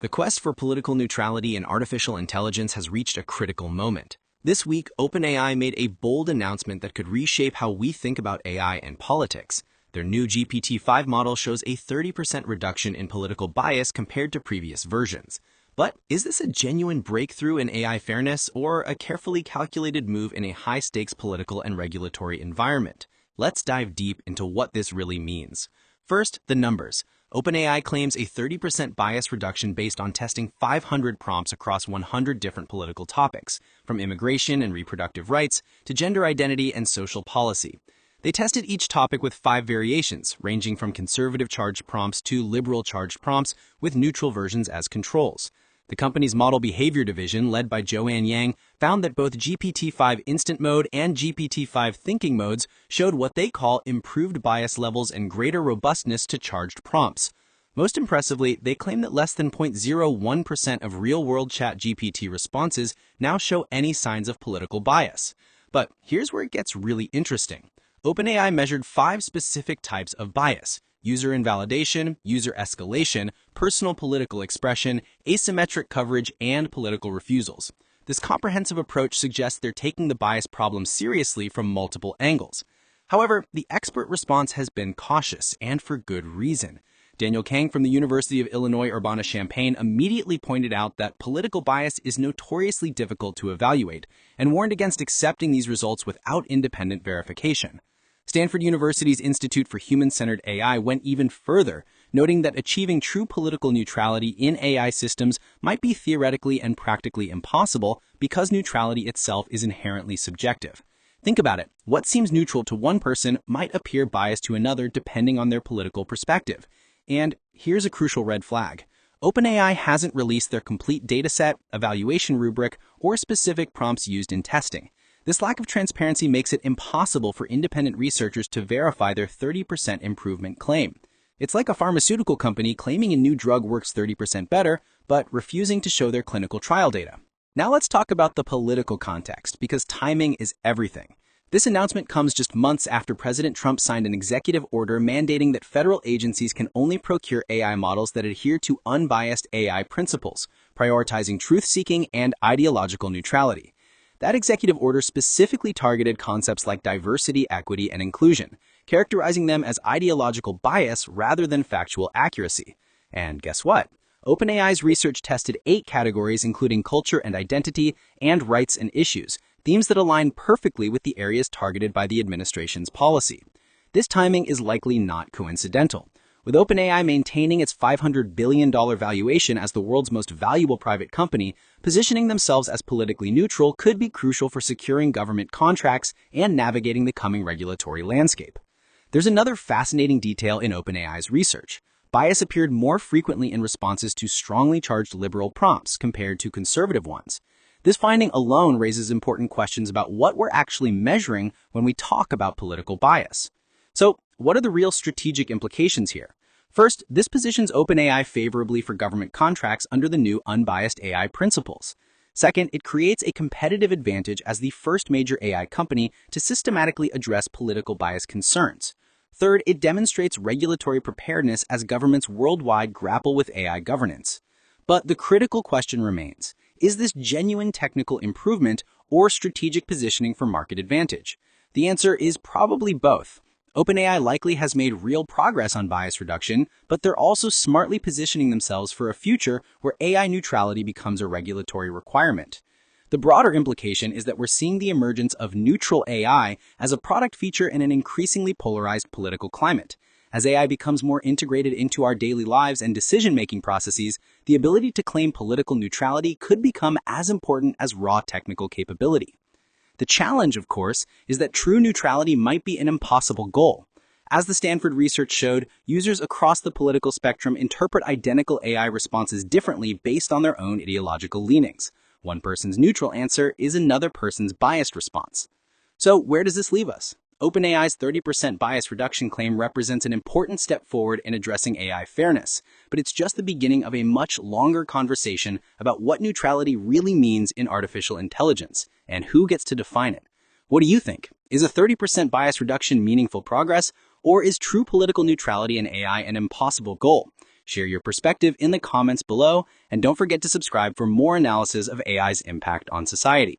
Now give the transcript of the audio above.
The quest for political neutrality in artificial intelligence has reached a critical moment. This week, OpenAI made a bold announcement that could reshape how we think about AI and politics. Their new GPT-5 model shows a 30% reduction in political bias compared to previous versions. But is this a genuine breakthrough in AI fairness or a carefully calculated move in a high-stakes political and regulatory environment? Let's dive deep into what this really means. First, the numbers. OpenAI claims a 30% bias reduction based on testing 500 prompts across 100 different political topics, from immigration and reproductive rights to gender identity and social policy. They tested each topic with 5 variations, ranging from conservative-charged prompts to liberal-charged prompts, with neutral versions as controls. The company's model behavior division, led by Joanne Yang, found that both GPT-5 Instant Mode and GPT-5 Thinking Modes showed what they call improved bias levels and greater robustness to charged prompts. Most impressively, they claim that less than 0.01% of real-world ChatGPT responses now show any signs of political bias. But here's where it gets really interesting. OpenAI measured 5 specific types of bias: user invalidation, user escalation, personal political expression, asymmetric coverage, and political refusals. This comprehensive approach suggests they're taking the bias problem seriously from multiple angles. However, the expert response has been cautious, and for good reason. Daniel Kang from the University of Illinois Urbana-Champaign immediately pointed out that political bias is notoriously difficult to evaluate, and warned against accepting these results without independent verification. Stanford University's Institute for Human-Centered AI went even further, noting that achieving true political neutrality in AI systems might be theoretically and practically impossible because neutrality itself is inherently subjective. Think about it. What seems neutral to one person might appear biased to another depending on their political perspective. And here's a crucial red flag. OpenAI hasn't released their complete dataset, evaluation rubric, or specific prompts used in testing. This lack of transparency makes it impossible for independent researchers to verify their 30% improvement claim. It's like a pharmaceutical company claiming a new drug works 30% better, but refusing to show their clinical trial data. Now let's talk about the political context, because timing is everything. This announcement comes just months after President Trump signed an executive order mandating that federal agencies can only procure AI models that adhere to unbiased AI principles, prioritizing truth-seeking and ideological neutrality. That executive order specifically targeted concepts like diversity, equity, and inclusion, characterizing them as ideological bias rather than factual accuracy. And guess what? OpenAI's research tested 8 categories, including culture and identity and rights and issues, themes that align perfectly with the areas targeted by the administration's policy. This timing is likely not coincidental. With OpenAI maintaining its $500 billion valuation as the world's most valuable private company, positioning themselves as politically neutral could be crucial for securing government contracts and navigating the coming regulatory landscape. There's another fascinating detail in OpenAI's research. Bias appeared more frequently in responses to strongly charged liberal prompts compared to conservative ones. This finding alone raises important questions about what we're actually measuring when we talk about political bias. So, what are the real strategic implications here? First, this positions OpenAI favorably for government contracts under the new unbiased AI principles. Second, it creates a competitive advantage as the first major AI company to systematically address political bias concerns. Third, it demonstrates regulatory preparedness as governments worldwide grapple with AI governance. But the critical question remains, is this genuine technical improvement or strategic positioning for market advantage? The answer is probably both. OpenAI likely has made real progress on bias reduction, but they're also smartly positioning themselves for a future where AI neutrality becomes a regulatory requirement. The broader implication is that we're seeing the emergence of neutral AI as a product feature in an increasingly polarized political climate. As AI becomes more integrated into our daily lives and decision-making processes, the ability to claim political neutrality could become as important as raw technical capability. The challenge, of course, is that true neutrality might be an impossible goal. As the Stanford research showed, users across the political spectrum interpret identical AI responses differently based on their own ideological leanings. One person's neutral answer is another person's biased response. So where does this leave us? OpenAI's 30% bias reduction claim represents an important step forward in addressing AI fairness, but it's just the beginning of a much longer conversation about what neutrality really means in artificial intelligence and who gets to define it. What do you think? Is a 30% bias reduction meaningful progress, or is true political neutrality in AI an impossible goal? Share your perspective in the comments below, and don't forget to subscribe for more analysis of AI's impact on society.